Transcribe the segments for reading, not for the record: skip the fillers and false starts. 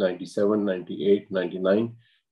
97, 98, 99।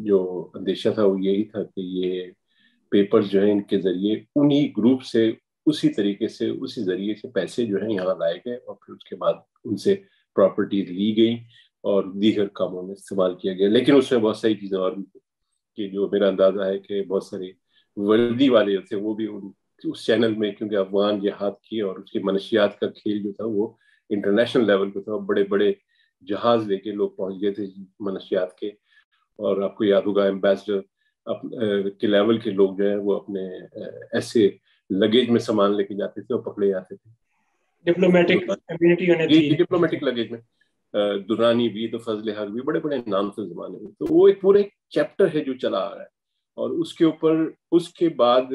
جو اندیشہ تھا وہ یہی تھا کہ یہ پیپرز جو ہیں ان کے ذریعے انہی گروپ سے اسی طریقے سے اسی ذریعے سے پیسے جو ہیں یہاں لائے گئے اور پھر اس کے بعد ان سے پراپرٹی لی گئی اور دیگر کاموں میں استعمال کیا گیا. لیکن اس میں بہت ساری چیزیں اور بھی کہ جو میرا اندازہ ہے کہ بہت سارے وردی والے تھے وہ بھی اس چینل میں, کیونکہ افغان جہاد کی اور اس کی منشیات کا کھیل جو تھا وہ انٹرنیشنل لیول پہ تھا, بڑے بڑے جہاز لے کے لوگ پہنچ گئے تھے منشیات کے. اور آپ کو یاد ہوگا ایمبیسڈر کے لیول کے لوگ جو ہیں وہ اپنے ایسے لگیج میں سامان لے کے جاتے تھے اور پکڑے جاتے تھے. ڈپلومیٹک کمیونٹی ہونے تھی, ڈپلومیٹک لگیج میں درانی بھی تو فضل حق بھی بڑے بڑے نام تھے زمانے میں. تو وہ ایک پورا ایک چیپٹر ہے جو چلا آ رہا ہے. اور اس کے اوپر اس کے بعد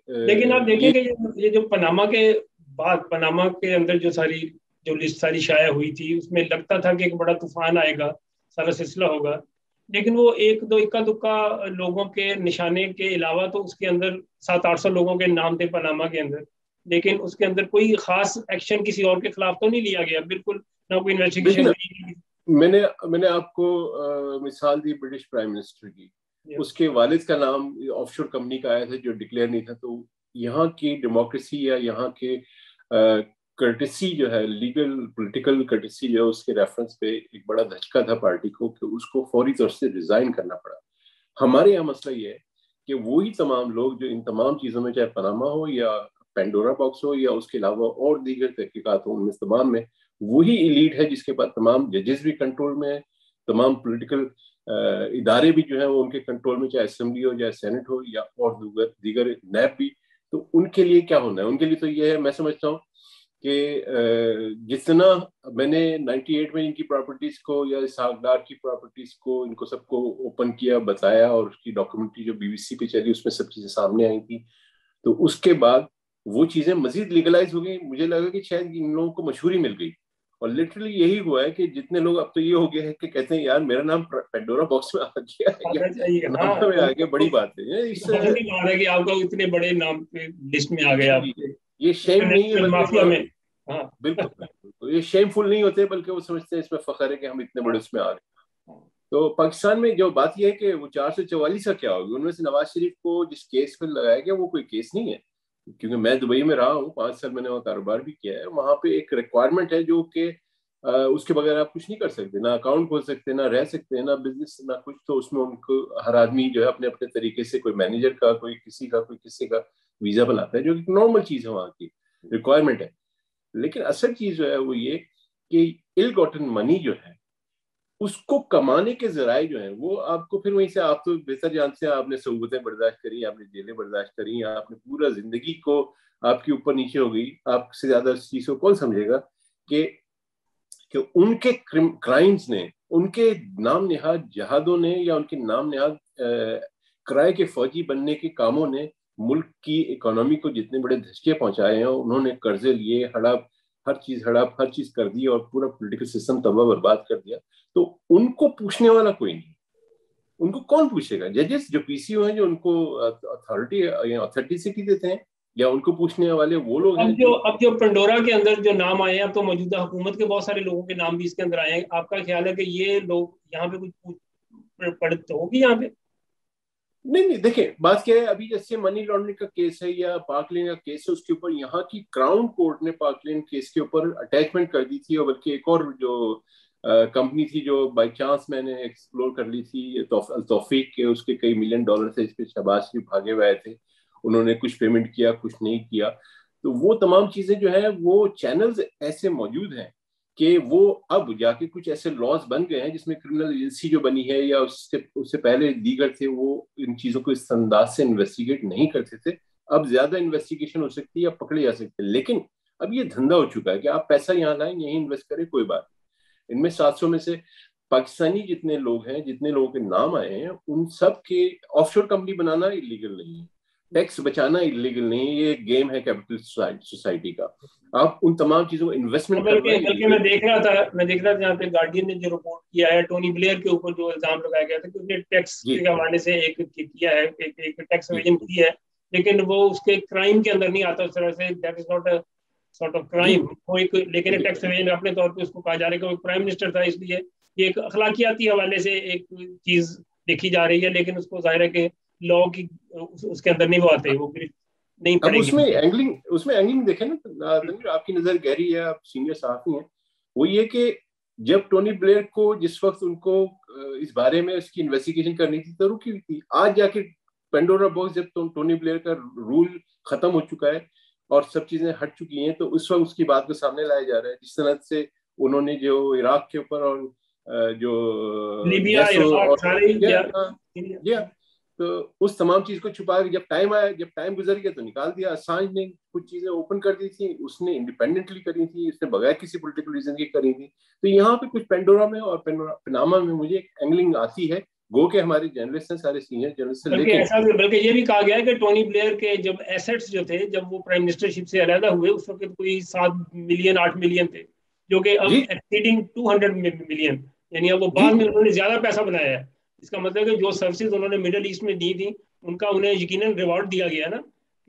لیکن آپ دیکھیں کہ یہ جو پاناما کے بعد, پاناما کے اندر جو لسٹ ساری شائع ہوئی تھی, اس میں لگتا تھا کہ ایک بڑا طوفان آئے گا, سارا سلسلہ ہوگا. لیکن وہ ایک دو اکا دکا لوگوں کے نشانے کے علاوہ تو اس کے اندر 700-800 لوگوں کے نام تھے پاناما کے اندر, لیکن اس کے اندر کوئی خاص ایکشن کسی اور کے خلاف تو نہیں لیا گیا, بالکل نہ کوئی انویسٹیگیشن. میں نے آپ کو مثال دی برٹش پرائم منسٹر کی, اس کے والد کا نام آف شور کمپنی کا آیا تھا جو ڈکلیئر نہیں تھا. تو یہاں کی ڈیموکریسی یا یہاں کے کرٹسی جو ہے, لیگل پولیٹیکل کرٹسی جو ہے, اس کے ریفرنس پہ ایک بڑا دھچکا تھا پارٹی کو کہ اس کو فوری طور سے ریزائن کرنا پڑا. ہمارے یہاں مسئلہ یہ ہے کہ وہی تمام لوگ جو ان تمام چیزوں میں, چاہے پاناما ہو یا پینڈورا باکس ہو یا اس کے علاوہ اور دیگر تحقیقات ہوں, ان میں تمام میں وہی ایلیٹ ہے جس کے پاس تمام ججز بھی کنٹرول میں ہیں, تمام پولیٹیکل ادارے بھی جو ہیں وہ ان کے کنٹرول میں, چاہے اسمبلی ہو, چاہے سینٹ ہو, یا اور دیگر نیب بھی. تو ان کے لیے کیا ہونا ہے؟ ان کے لیے تو یہ ہے, میں سمجھتا ہوں کہ جتنا میں نے 98 میں ان کی پراپرٹیز کو یا اسحاق ڈار کی پراپرٹیز کو, ان کو سب کو اوپن کیا, بتایا, اور اس کی ڈاکومنٹری جو BBC پہ چلی اس میں سب چیزیں سامنے آئی تھی. تو اس کے بعد وہ چیزیں مزید لیگلائز ہو گئی. مجھے لگا کہ شاید ان لوگوں کو مشہوری مل گئی, اور لٹرلی یہی ہوا ہے کہ جتنے لوگ اب تو یہ ہو گئے ہیں کہ کہتے ہیں یار میرا نام پینڈورا باکس میں آ گیا, نام میں آ گیا, بڑی بات ہے. اس سے کہ آپ کا اتنے بڑے نام پہ لسٹ میں آ گیا, یہ شیم نہیں ہے, مافیا میں. بالکل یہ شیم فل نہیں ہوتے, بلکہ وہ سمجھتے ہیں اس میں فخر ہے کہ ہم اتنے بڑے اس میں آ رہے ہیں. تو پاکستان میں جو بات یہ ہے کہ وہ 444 کا کیا ہوگی, ان میں سے نواز شریف کو جس کیس پہ لگایا گیا وہ کوئی کیس نہیں ہے. کیونکہ میں دبئی میں رہا ہوں 5 سال, میں نے وہاں کاروبار بھی کیا ہے. وہاں پہ ایک ریکوائرمنٹ ہے جو کہ اس کے بغیر آپ کچھ نہیں کر سکتے, نہ اکاؤنٹ کھول سکتے, نہ رہ سکتے, نہ بزنس, نہ کچھ. تو اس میں ان کو ہر آدمی جو ہے اپنے اپنے طریقے سے, کوئی مینیجر کا, کوئی کسی کا ویزا بناتا ہے, جو ایک نارمل چیز ہے, وہاں کی ریکوائرمنٹ ہے. لیکن اصل چیز جو ہے وہ یہ کہ ال گاٹن منی جو ہے اس کو کمانے کے ذرائع جو ہیں وہ آپ کو پھر وہیں سے, آپ تو بہتر جانتے ہیں, آپ نے صعوبتیں برداشت کری, آپ نے جیلیں برداشت کری, آپ نے پورا زندگی کو آپ کے اوپر نیچے ہو گئی. آپ سے زیادہ اس چیز کو کون سمجھے گا کہ ان کے کرائمز نے, ان کے نام نہاد جہادوں نے, یا ان کے نام نہاد کرائے کے فوجی بننے کے کاموں نے ملک کی اکانومی کو جتنے بڑے دھچکے پہنچائے ہیں. انہوں نے قرضے لیے, ہر چیز کر دی, اور پورا پولیٹیکل سسٹم تباہ برباد کر دیا. تو ان کو پوچھنے والا کوئی نہیں. ان کو کون پوچھے گا؟ ججز جو PCO ہیں, جو ان کو اتھارٹیسٹی دیتے ہیں, یا ان کو پوچھنے والے وہ لوگ ہیں اب جو پنڈورا کے اندر جو نام آئے ہیں, اب تو موجودہ حکومت کے بہت سارے لوگوں کے نام بھی اس کے اندر آئے ہیں. آپ کا خیال ہے کہ یہ لوگ یہاں پہ کچھ پڑھتے ہوگی یہاں پہ؟ نہیں, دیکھیں بات کیا ہے, ابھی جیسے منی لانڈرنگ کا کیس ہے یا پارک لین کا کیس ہے, اس کے اوپر یہاں کی کراؤن کورٹ نے پارک لین کیس کے اوپر اٹیچمنٹ کر دی تھی, اور بلکہ ایک اور جو کمپنی تھی جو بائی چانس میں نے ایکسپلور کر لی تھی, توفیق کے, اس کے کئی $1 ملین تھے, اس پہ شہباز شریف بھاگے ہوئے تھے, انہوں نے کچھ پیمنٹ کیا, کچھ نہیں کیا. تو وہ تمام چیزیں جو ہیں وہ چینلز ایسے موجود ہیں کہ وہ اب جا کے کچھ ایسے لاز بن گئے ہیں جس میں کرمنل ایجنسی جو بنی ہے یا اس سے پہلے دیگر تھے, وہ ان چیزوں کو اس انداز سے انویسٹیگیٹ نہیں کرتے تھے. اب زیادہ انویسٹیگیشن ہو سکتی ہے یا پکڑے جا سکتے ہیں, لیکن اب یہ دھندا ہو چکا ہے کہ آپ پیسہ یہاں لائیں, یہیں انویسٹ کریں, کوئی بات. ان میں 700 میں سے پاکستانی جتنے لوگ ہیں, جتنے لوگوں کے نام آئے ہیں, ان سب کے آف شور کمپنی بنانا اللیگل نہیں ہے, ٹیکس بچانا اللیگل نہیں ہے. یہ ایک گیم ہے کیپٹل سوسائٹی کا. آپ ان تمام چیزوں کو انویسٹمنٹ بلکہ میں دیکھ رہا تھا جہاں پہ گارڈین نے جو رپورٹ کیا ہے, ٹونی بلیئر کے اوپر جو الزام لگایا گیا تھا کہ اس نے ٹیکس کے حوالے سے ایک کیا ہے, ایک ٹیکس ایویژن کی ہے, لیکن وہ اس کے کرائم کے اندر نہیں آتا اس طرح سے. That is not a sort of crime. وہ ایک, لیکن ٹیکس ایویژن اپنے طور پہ اس کو کہا جا رہا ہے کہ وہ پرائم منسٹر تھا, اس لیے یہ ایک اخلاقیاتی حوالے سے ایک چیز دیکھی جا رہی ہے، لیکن اس کو ظاہر ہے کہ لا کی اس کے اندر نہیں وہ آتے، وہ نہیں اب پڑیں اس گے. میں اینگلنگ دیکھیں نا تنویر، آپ کی نظر گہری ہے، آپ سینئر صحافی ہیں. وہ یہ کہ جب ٹونی بلیئر کو جس وقت ان کو اس بارے میں اس کی انویسٹیگیشن کرنی تھی تو رکی ہوئی تھی. آج جا کے پینڈورا باکس جب ٹونی بلیئر کا رول ختم ہو چکا ہے اور سب چیزیں ہٹ چکی ہیں، تو اس وقت اس کی بات کو سامنے لایا جا رہا ہے. جس طرح سے انہوں نے جو عراق کے اوپر اور جو لیبیا، گیس عراق، سارے تو اس تمام چیز کو چھپا کے جب ٹائم گزر گیا تو نکال دیا. اسانج نے کچھ چیزیں اوپن کر دی تھی، اس نے انڈیپینڈنٹلی کری تھی، اس نے بغیر کسی پولیٹیکل ریزن کی کری تھی. تو یہاں پہ کچھ پینڈورا میں اور پناما میں مجھے ایک اینگلنگ آتی ہے. گو کہ ہمارے جرنلسٹ ہیں، سارے سینئر جرنلسٹ ہیں، لیکن بلکہ یہ بھی کہا گیا ہے کہ ٹونی بلیئر کے جب ایسٹس جو تھے، جب وہ پرائم منسٹر شپ سے علیحدہ ہوئے، اس وقت کوئی 7 ملین 8 ملین تھے، جو کہ اب جی ایکسیڈنگ 200 ملین، یعنی اب وہ جی بعد میں انہوں نے زیادہ پیسہ بنایا ہے. اس کا مطلب ہے کہ جو سروسز انہوں نے مڈل ایسٹ میں دی تھی، ان کا انہیں یقیناً ریوارڈ دیا گیا نا،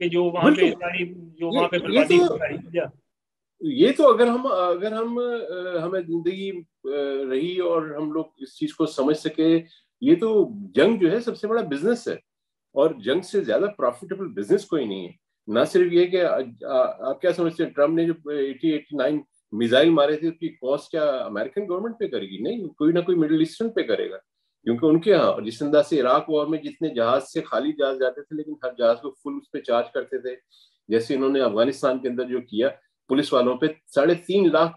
کہ جو وہاں پہ بالکل. ساری جو وہاں پہ یہ بربادی تو کی ساری. اگر ہم ہمیں زندگی رہی اور ہم لوگ اس چیز کو سمجھ سکے، یہ تو جنگ جو ہے سب سے بڑا بزنس ہے، اور جنگ سے زیادہ پروفیٹیبل بزنس کوئی نہیں ہے. نہ صرف یہ کہ آپ کیا سمجھتے ہیں، ٹرمپ نے جو 89 میزائل مارے تھے، اس کی کاسٹ کیا امریکن گورنمنٹ پہ کرے گی؟ نہیں، کوئی نہ کوئی مڈل ایسٹرن پہ کرے گا. کیونکہ ان کے ہاں جس انداز سے عراق وار میں جتنے جہاز سے خالی جہاز جاتے تھے، لیکن ہر جہاز کو فل اس پہ چارج کرتے تھے. جیسے انہوں نے افغانستان کے اندر جو کیا، پولیس والوں پہ $3.5 لاکھ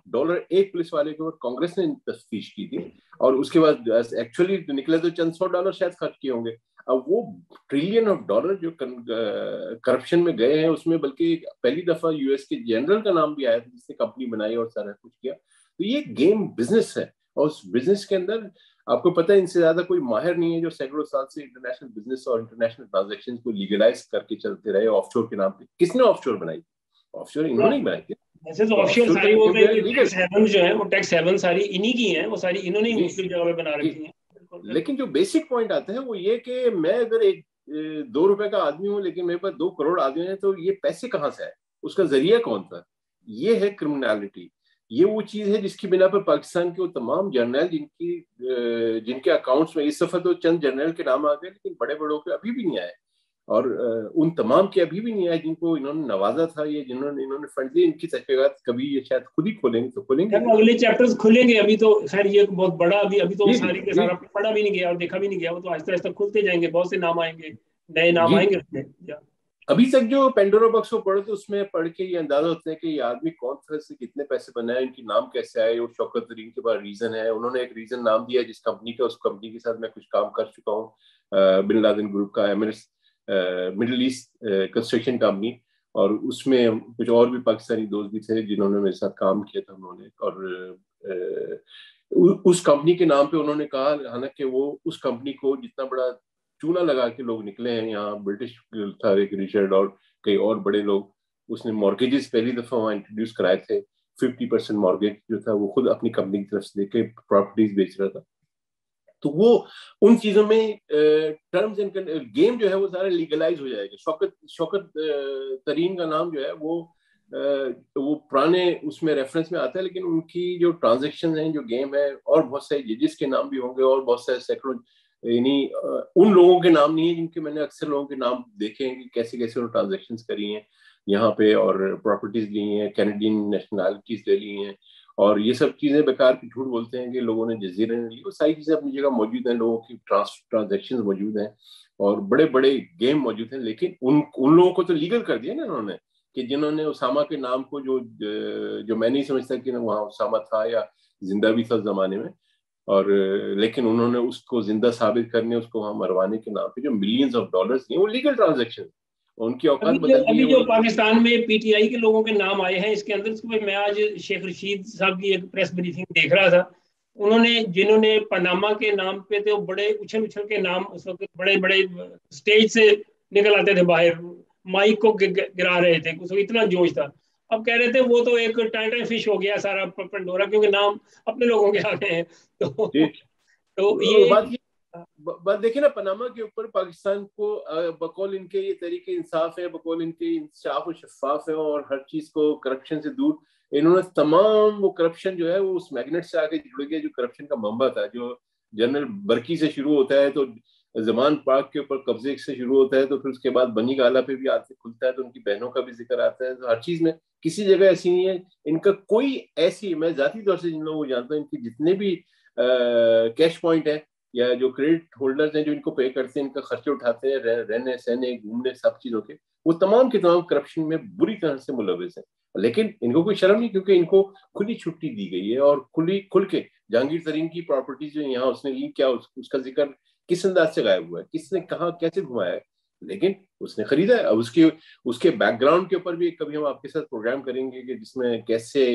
ایک پولیس والے کے اوپر کانگریس نے تفتیش کی تھی، اور اس کے بعد ایکچولی نکلے تو چند $100 شاید خرچ کیے ہوں گے. اب وہ $1 ٹریلین جو کرپشن میں گئے ہیں، اس میں بلکہ پہلی دفعہ یو ایس کے جنرل کا نام بھی آیا تھا جس نے کمپنی بنائی اور سارا کچھ کیا. تو یہ گیم بزنس ہے، اور اس بزنس کے اندر آپ کو پتہ ہے ان سے زیادہ کوئی ماہر نہیں ہے جو سینکڑوں سال سے انٹرنیشنل بزنس اور انٹرنیشنل ٹرانزیکشن کو لیگلائز کر کے چلتے رہے. آف شور کے نام پہ کس نے آف شور بنائی؟ آف شور انہوں نے ہی بنائی تھی. ویسے تو تو آف آف شور شور ساری وہ لیگل. ٹیکس ہیون جو ہیں، وہ ٹیکس ہیون ساری انہی کی ہیں، وہ ساری انہوں نے ہی جی مختلف جگہ پہ بنا جی. رکھی ہیں. لیکن جو بیسک پوائنٹ آتا ہے وہ یہ کہ میں اگر ایک $2 کا آدمی ہوں، لیکن میرے پاس 2 کروڑ آدمی ہیں، تو یہ پیسے کہاں سے آئے؟ اس کا ذریعہ کون تھا؟ یہ ہے کرمنالٹی. یہ وہ چیز ہے جس کی بنا پر پاکستان کے وہ تمام جرنیل جن کے اکاؤنٹس میں اس دفعہ تو چند جرنیل کے نام آ گئے، لیکن بڑے بڑوں کے ابھی بھی نہیں آئے، اور ان تمام کے ابھی بھی نہیں آئے جن کو انہوں نے نوازا تھا، یہ انہوں نے فنڈ دی. ان کی تحقیقات کبھی یہ شاید خود ہی کھولیں گے تو کھولیں گے. اگلے چیپٹرز کھلیں گے. ابھی تو خیر یہ بہت بڑا، ابھی تو وہ جی ساری کے جی سارا پڑھا بھی نہیں گیا اور دیکھا بھی نہیں گیا. وہ تو آہستہ آہستہ کھلتے جائیں گے، بہت سے نام آئیں گے، نئے نام جی. آئیں گے اس میں. ابھی تک جو پینڈورا باکس کو پڑھو تو اس میں پڑھ کے یہ اندازہ ہوتا ہے کہ یہ آدمی کون تھا، سے کتنے پیسے بنائے، ان کی نام کیسے آئے. اور شوکت ترین کے بعد ریزن ہے، انہوں نے ایک ریزن نام دیا جس کمپنی کا، اس کمپنی کے ساتھ میں کچھ کام کر چکا ہوں، بن لادن گروپ کا Emirates Middle East construction company. اور اس میں کچھ اور بھی پاکستانی دوست بھی تھے جنہوں نے میرے ساتھ کام کیا تھا انہوں نے. اور اس کمپنی کے نام پہ انہوں نے کہا، حالانکہ وہ اس کمپنی کو جتنا بڑا چونا لگا کے لوگ نکلے ہیں یہاں، برٹش تھا ایک ریچرڈ اور کئی اور بڑے لوگ، اس نے مارگیجز پہلی دفعہ وہاں انٹروڈیوس کرائے تھے. 50% مارگیج جو تھا وہ خود اپنی کمپنی کی طرف سے دے کے پراپرٹیز بیچ رہا تھا. تو وہ ان چیزوں میں ٹرمز اینڈ گیم جو ہے وہ سارا لیگلائز ہو جائے گا. شوکت ترین کا نام جو ہے وہ پرانے اس میں ریفرنس میں آتا ہے، لیکن ان کی جو ٹرانزیکشن ہیں، جو گیم ہے، اور بہت سارے ججز کے نام بھی ہوں گے، اور بہت سارے سینکڑوں، یعنی ان لوگوں کے نام نہیں ہیں جن کے میں نے اکثر لوگوں کے نام دیکھے ہیں کہ کیسے کیسے انہوں نے ٹرانزیکشنز کری ہیں یہاں پہ، اور پراپرٹیز لی ہیں، کینیڈین نیشنلٹیز لے لی ہیں. اور یہ سب چیزیں بیکار کی جھوٹ بولتے ہیں کہ لوگوں نے جزیرے نے لی، وہ ساری چیزیں اپنی جگہ موجود ہیں، لوگوں کی ٹرانزیکشن موجود ہیں، اور بڑے بڑے گیم موجود ہیں. لیکن ان لوگوں کو تو لیگل کر دیا نا انہوں نے، کہ جنہوں نے اسامہ کے نام کو جو میں نہیں سمجھتا کہ وہاں اسامہ تھا یا زندہ بھی تھا اس زمانے میں، اور لیکن انہوں نے اس کو زندہ ثابت کرنے، اس کو وہاں مروانے کے نام پہ جو ملینز آف ڈالرز ہیں، وہ لیگل ٹرانزیکشن، ان کی اوقات بدل دی ابھی جو ہے. پاکستان میں پی ٹی آئی کے لوگوں کے نام آئے ہیں اس کے اندر، میں آج شیخ رشید صاحب کی ایک پریس بریفنگ دیکھ رہا تھا. جنہوں نے پاناما کے نام پہ تھے، وہ بڑے اچھل اچھل کے نام اس وقت بڑے بڑے اسٹیج سے نکل آتے تھے باہر، مائک کو گرا رہے تھے، اس وقت اتنا جوش تھا. اب کہہ رہے تھے وہ تو ایک ٹائٹل فش ہو گیا سارا پنڈورا، کیونکہ نام اپنے لوگوں کے آ گئے ہیں. تو یہ بات دیکھیں نا، پاناما کے اوپر پاکستان کو بقول ان کے یہ طریقے انصاف ہے، بقول ان کے انصاف و شفاف ہے، اور ہر چیز کو کرپشن سے دور، انہوں نے تمام وہ کرپشن جو ہے وہ اس میگنیٹ سے آگے جڑ گیا جو کرپشن کا منبع تھا، جو جنرل برکی سے شروع ہوتا ہے. تو زمان پاک کے اوپر قبضے سے شروع ہوتا ہے تو پھر اس کے بعد بنی گالا پہ بھی آتے کھلتا ہے تو ان کی بہنوں کا بھی ذکر آتا ہے. تو ہر چیز میں کسی جگہ ایسی نہیں ہے ان کا کوئی ایسی, میں ذاتی طور سے جن لوگوں کو جانتا ہوں ان کی جتنے بھی کیش پوائنٹ ہے یا جو کریڈٹ ہولڈرز ہیں جو ان کو پے کرتے ہیں, ان کا خرچے اٹھاتے ہیں رہنے سہنے گھومنے سب چیزوں کے, وہ تمام کے تمام کرپشن میں بری طرح سے ملوث ہیں. لیکن ان کو کوئی شرم نہیں, کیونکہ ان کو کھلی چھٹی دی گئی ہے اور کھل کے جہانگیر ترین کی پراپرٹیز جو یہاں اس نے لی, کیا اس کا ذکر کس انداز سے غائب ہوا ہے, کس نے کہاں کیسے گھمایا ہے, لیکن اس نے خریدا ہے. اب اس کے بیک گراؤنڈ کے اوپر بھی کبھی ہم آپ کے ساتھ پروگرام کریں گے کہ جس میں کیسے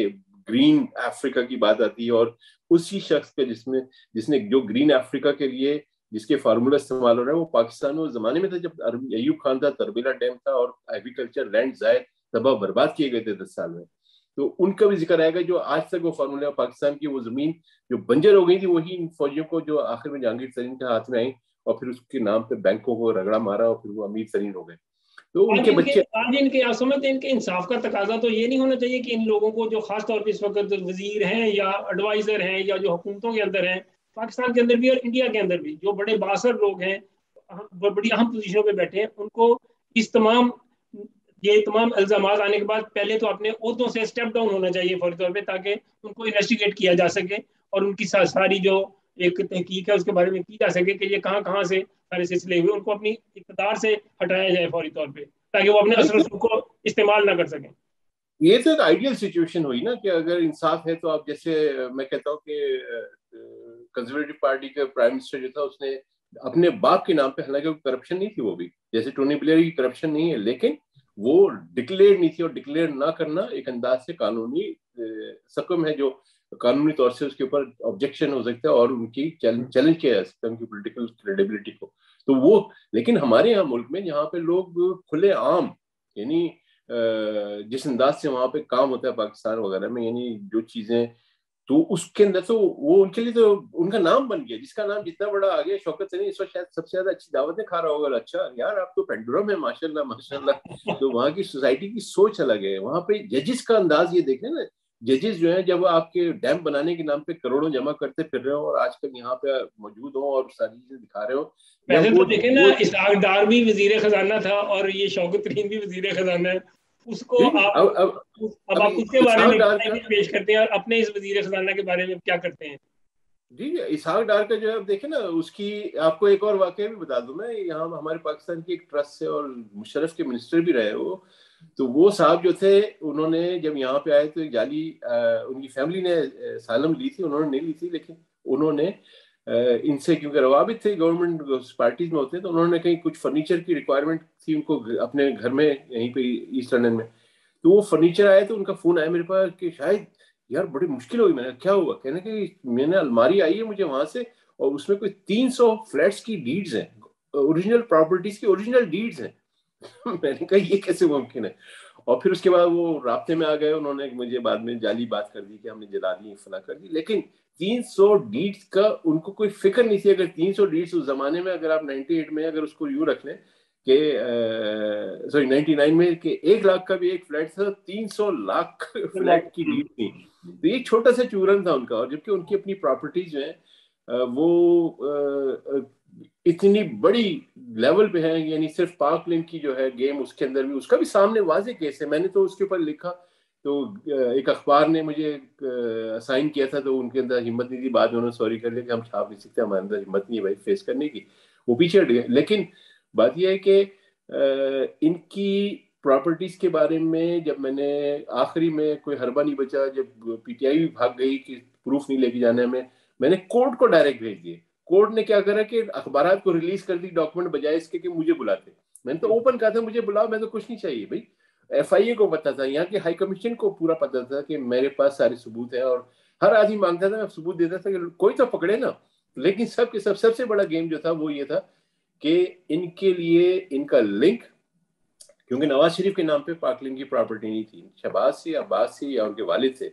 گرین افریقہ کی بات آتی ہے, اور اسی شخص کے جس نے جو گرین افریقہ کے لیے جس کے فارمولا استعمال ہو رہا ہے وہ پاکستان میں اس زمانے میں تھا جب ایوب خان تھا, تربیلا ڈیم تھا اور ایگریکلچر لینڈ زائد تباہ برباد کیے گئے تھے 10 سال میں. تو ان کا بھی ذکر آئے گا جو آج تک وہ فارمولا پاکستان کی وہ زمین جو بنجر ہو گئی تھی وہی ان فوجیوں کو جو آخر میں جہانگیر ترین کے ہاتھ میں آئی اور پھر اس کے نام پہ بینکوں کو رگڑا مارا اور پھر وہ امیر ترین ہو گئے. تو ان کے بچے آج ان کے سمجھتے ہیں ان کے انصاف کا تقاضا تو یہ نہیں ہونا چاہیے کہ ان لوگوں کو جو خاص طور پہ اس وقت وزیر ہیں یا ایڈوائزر ہیں یا جو حکومتوں کے اندر ہیں پاکستان کے اندر بھی اور انڈیا کے اندر بھی جو بڑے باثر لوگ ہیں بڑی اہم پوزیشنوں پہ بیٹھے ہیں, ان کو یہ تمام الزامات آنے کے بعد پہلے تو اپنے عہدوں سے اسٹیپ ڈاؤن ہونا چاہیے فوری طور پہ, تاکہ ان کو انویسٹیگیٹ کیا جا سکے اور ان کی ساری جو ایک تحقیق ہے اس کے بارے میں کی جا سکے کہ یہ کہاں سے سارے سلسلے ہوئے, ان کو اپنی اقتدار سے ہٹایا جائے فوری طور پہ تاکہ وہ اپنے اثر و رسوخ کو استعمال نہ کر سکیں. یہ تو ایک آئیڈیل سچویشن ہوئی نا کہ اگر انصاف ہے تو آپ جیسے میں کہتا ہوں کہ کنزرویٹو پارٹی کا پرائم منسٹر جو تھا اس نے اپنے باپ کے نام پہ, حالانکہ کرپشن نہیں تھی وہ بھی جیسے ٹونی بلیئر کی کرپشن نہیں ہے, لیکن وہ ڈکلیئر نہیں تھی, اور ڈکلیئر نہ کرنا ایک انداز سے قانونی سقم ہے جو قانونی طور سے اس کے اوپر آبجیکشن ہو سکتا ہے اور ان کی چیلنج کیا جا سکتا ہے ان کی پولیٹیکل کریڈیبلٹی کو. تو وہ لیکن ہمارے یہاں ملک میں جہاں پہ لوگ کھلے عام یعنی جس انداز سے وہاں پہ کام ہوتا ہے پاکستان وغیرہ میں, یعنی جو چیزیں تو اس کے اندر تو وہ ان کے لیے تو ان کا نام بن گیا, جس کا نام جتنا بڑا آ گیا. شوکت سنی اس وقت شاید سب سے زیادہ اچھی دعوتیں کھا رہا ہوگا, اچھا یار آپ تو پینڈورم میں ماشاء اللہ ماشاء اللہ. تو وہاں کی سوسائٹی کی سوچ الگ ہے. وہاں پہ ججز کا انداز یہ دیکھیں نا, ججز جو ہیں جب آپ کے ڈیم بنانے کے نام پہ کروڑوں جمع کرتے پھر رہے ہو اور آج کل یہاں پہ موجود ہوں اور ساری چیزیں دکھا رہے ہو. ویسے تو دیکھیں نا اسحاق ڈار بھی وزیر خزانہ تھا اور یہ شوکت ترین بھی وزیر خزانہ ہے, اس کو اب آپ اس کے بارے میں پیش کرتے ہیں اور اپنے اس وزیر خزانہ کے بارے میں کیا کرتے ہیں. جی اسحاق ڈار کا جو ہے دیکھیں نا, اس کی آپ کو ایک اور واقعہ بھی بتا دوں میں. یہاں ہمارے پاکستان کی ایک ٹرسٹ سے اور مشرف کے منسٹر بھی رہے وہ, تو وہ صاحب جو تھے انہوں نے جب یہاں پہ آئے تو ایک جعلی ان کی فیملی نے اسائلم لی تھی, انہوں نے نہیں لی تھی, لیکن انہوں نے ان سے کیونکہ روابط تھے گورنمنٹ پارٹیز میں ہوتے ہیں, تو انہوں نے کہیں کچھ فرنیچر کی ریکوائرمنٹ تھی ان کو اپنے گھر میں یہیں پہ ایسٹ لنڈن میں, تو وہ فرنیچر آئے تو ان کا فون آیا میرے پاس کہ شاید یار بڑی مشکل ہوگی. میں نے کیا ہوا, کہنے کہ میں نے الماری آئی ہے مجھے وہاں سے اور اس میں کوئی 300 فلیٹس کی ڈیڈز ہیں, اوریجنل پراپرٹیز کی اوریجنل ڈیڈز ہیں. میں نے کہا یہ کیسے ممکن ہے, اور پھر اس کے بعد وہ رابطے میں آ گئے, انہوں نے مجھے بعد میں جعلی بات کر دی کہ ہم نے جلا دی فلاں کر دی, لیکن 300 ڈیڈز کا ان کو کوئی فکر نہیں تھی. اگر 300 ڈیڈز اس زمانے میں اگر آپ 98 میں اگر اس کو یوں رکھ لیں کہ سوری 99 میں کہ 1 لاکھ کا بھی ایک فلیٹ تھا, 300 لاکھ فلیٹ کی ڈیڈ تھی. تو یہ چھوٹا سا چورن تھا ان کا, اور جبکہ ان کی اپنی پراپرٹیز جو ہیں وہ اتنی بڑی لیول پہ ہیں. یعنی صرف پاک لنک کی جو ہے گیم اس کے اندر بھی اس کا بھی سامنے واضح کیس ہے. میں نے تو اس کے اوپر لکھا تو ایک اخبار نے مجھے اسائن کیا تھا, تو ان کے اندر ہمت نہیں تھی, بعد میں انہوں نے سوری کر لیا کہ ہم چھاپ نہیں سکتے, ہمارے اندر ہمت نہیں ہے بھائی فیس کرنے کی, وہ پیچھے ہٹ گئے. لیکن بات یہ ہے کہ ان کی پراپرٹیز کے بارے میں جب میں نے آخری میں کوئی حربہ نہیں بچا, جب پی ٹی آئی بھی بھاگ گئی کہ پروف نہیں لے کے جانے میں نے کورٹ کو ڈائریکٹ بھیج دیے. کورٹ نے کیا کرا کہ اخبارات کو ریلیز کر دی ڈاکومنٹ بجائے اس کے کہ مجھے بلاتے. میں نے تو اوپن کہا تھا مجھے بلاؤ, میں تو کچھ نہیں چاہیے بھائی. ایف آئی اے کو پتا تھا, یہاں کے ہائی کمیشن کو پورا پتا تھا کہ میرے پاس سارے ثبوت ہیں, اور ہر آدمی مانگتا تھا, میں ثبوت دیتا تھا کہ کوئی تو پکڑے نا. لیکن سب سے بڑا گیم جو تھا وہ یہ تھا کہ ان کے لیے ان کا لنک, کیونکہ نواز شریف کے نام پہ پاک لنک کی پراپرٹی نہیں تھی, شہباز سے عباس سے یا ان کے والد سے,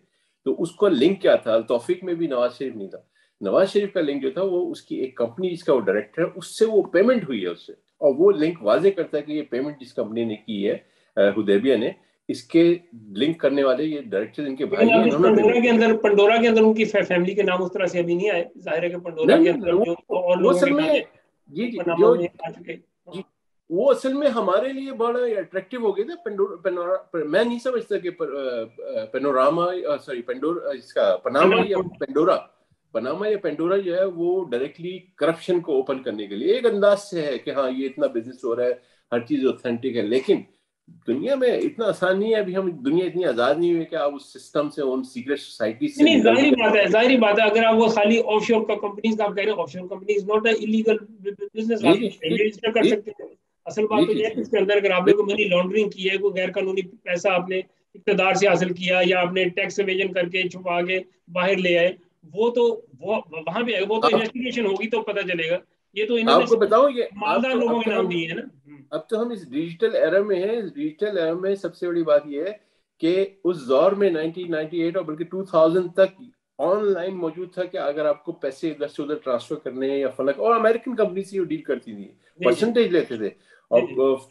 تو اس کا لنک کیا تھا. توفیق میں بھی نواز شریف نہیں تھا. نواز شریف کا لنک جو تھا وہ اس کی ایک کمپنی جس کا وہ ڈائریکٹر ہے اس سے وہ پیمنٹ ہوئی ہے اس سے, اور وہ لنک واضح کرتا ہے کہ یہ پیمنٹ جس کمپنی نے کی ہے حدیبیہ نے, اس کے لنک کرنے والے یہ ڈائریکٹر ان کے بھائی ہیں. پنڈورا کے اندر ان کی فیملی کے نام اس طرح سے ابھی نہیں آئے, ظاہر ہے کہ پنڈورا کے اندر جو اور لوگوں کے جی جی پاناما جو میں آ چکے. جی وہ اصل میں ہمارے لیے بڑا اٹریکٹیو ہو گیا تھا. میں نہیں سمجھتا کہ پینوراما سوری اس کا پناما یا پینڈورا جو ہے وہ ڈائریکٹلی کرپشن کو اوپن کرنے کے لیے ایک انداز سے ہے کہ ہاں یہ اتنا بزنس ہو رہا ہے, ہر چیز اوتھینٹک ہے, لیکن دنیا میں اتنا آسان نہیں ہے. ابھی ہم دنیا اتنی آزاد نہیں ہوئی کہ آپ اس سسٹم سے, ان سیکرٹ سوسائٹی سے نہیں, نکل ظاہری بات ہے. اگر آپ وہ خالی آف شور کا کمپنیز کا آپ کہہ رہے ہیں, آف شور companies not a illegal business, آپ رجسٹر کر سکتے ہیں. اصل بات تو یہ ہے کہ اس کے اندر اگر آپ نے کوئی منی لانڈرنگ کی ہے, کوئی غیر قانونی پیسہ آپ نے اقتدار سے حاصل کیا, یا آپ نے ٹیکس ایویژن کر کے چھپا کے باہر لے آئے, وہ تو وہاں بھی ہے, وہ تو انویسٹیگیشن ہوگی تو پتہ چلے گا. یہ تو انہوں آپ کو نے بتاؤں یہ مالدار لوگوں کے نام دیے ہیں نا. اب تو ہم اس ڈیجیٹل ایرا میں ہیں. اس ڈیجیٹل ایرا میں سب سے بڑی بات یہ ہے کہ اس دور میں 1998 اور بلکہ 2000 تک آن لائن موجود تھا کہ اگر آپ کو پیسے ادھر سے ادھر ٹرانسفر کرنے ہیں یا فلک, اور امریکن کمپنی سے وہ ڈیل کرتی تھی, پرسنٹیج لیتے تھے, اور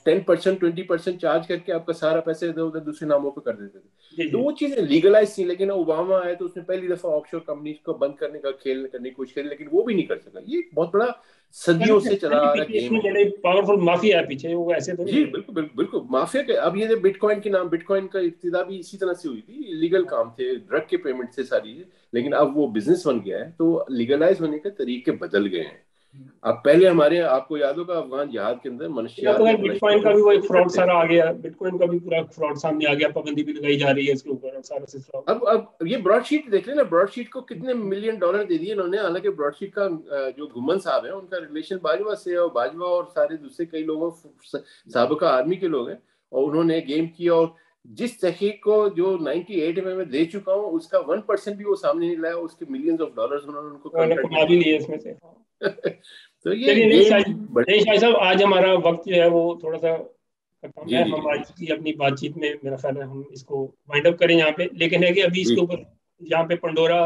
10% 20% چارج کر کے آپ کا سارا پیسے ادھر ادھر دوسرے ناموں پہ کر دیتے تھے. تو وہ چیزیں لیگلائز تھی. لیکن اوباما آئے تو اس نے پہلی دفعہ آف شور کمپنیز کو بند کرنے کا کھیل کرنے کی کوشش کری, لیکن وہ بھی نہیں کر سکا. یہ بہت بڑا صدیوں سے چلا آ رہا گیم ہے. بڑے پاورفل مافیا ہے پیچھے, وہ ایسے تو جی نہیں. بالکل بالکل مافیا کے. اب یہ بٹ کوائن کے نام, بٹ کوائن کا ابتدا بھی اسی طرح سے ہوئی تھی. لیگل کام تھے, ڈرگ کے پیمنٹ سے ساری, لیکن اب وہ بزنس بن گیا ہے تو لیگلائز ہونے کے طریقے بدل گئے ہیں. اب پہلے ہمارے آپ کو یاد ہوگا افغان جہاد کے اندر منشیات یا بٹ کوائن کا بھی وہ ایک فراڈ سارا آ گیا, بٹ کوائن کا بھی پورا فراڈ سامنے آ گیا, پابندی بھی لگائی جا رہی ہے اس کے اوپر سارا سلسلہ. اب یہ براڈ شیٹ دیکھ لیں نا, براڈ شیٹ کو کتنے $1 ملین دے دیے انہوں نے. حالانکہ براڈ شیٹ کا جو گھمن صاحب ہیں ان کا ریلیشن باجوہ سے, اور باجوہ اور سارے دوسرے کئی لوگوں سابقہ آرمی کے لوگ ہیں, اور انہوں نے گیم کیا. اور جس تحقیق کو جو 98 میں دے چکا ہوں اس کا 1% بھی وہ سامنے نہیں لایا. اس کے ملینز آف ڈالرز انہوں نے ان کو کما بھی لیے اس میں سے. تو یہ چلیے گیم شاہ صاحب, آج ہمارا وقت جو ہے وہ تھوڑا سا کم ہے. جی ہم آج کی اپنی بات چیت میں میرا خیال ہے ہم اس کو وائنڈ اپ کریں یہاں پہ. لیکن ہے کہ ابھی اس کے اوپر یہاں پہ پنڈورا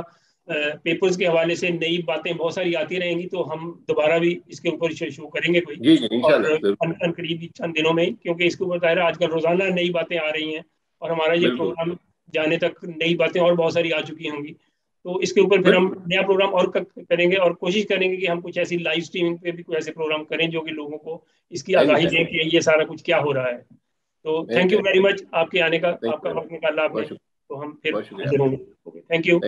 پیپرز کے حوالے سے نئی باتیں بہت ساری آتی رہیں گی, تو ہم دوبارہ بھی اس کے اوپر شو کریں گے کوئی, اور قریب چند دنوں میں, کیونکہ اس کے اوپر ظاہر آج کل روزانہ نئی باتیں آ رہی ہیں, اور ہمارا یہ پروگرام جانے تک نئی باتیں اور بہت ساری آ چکی ہوں گی. تو اس کے اوپر پھر ہم نیا پروگرام اور کریں گے, اور کوشش کریں گے کہ ہم کچھ ایسی لائیو اسٹریمنگ پہ بھی کوئی ایسے پروگرام کریں جو کہ لوگوں کو اس کی آگاہی دیں کہ یہ سارا کچھ کیا ہو رہا ہے. تو تھینک یو ویری مچ آپ کے آنے کا, آپ کا وقت نکالا آپ نے, تو ہم پھر حاضر ہوں گے. Thank you.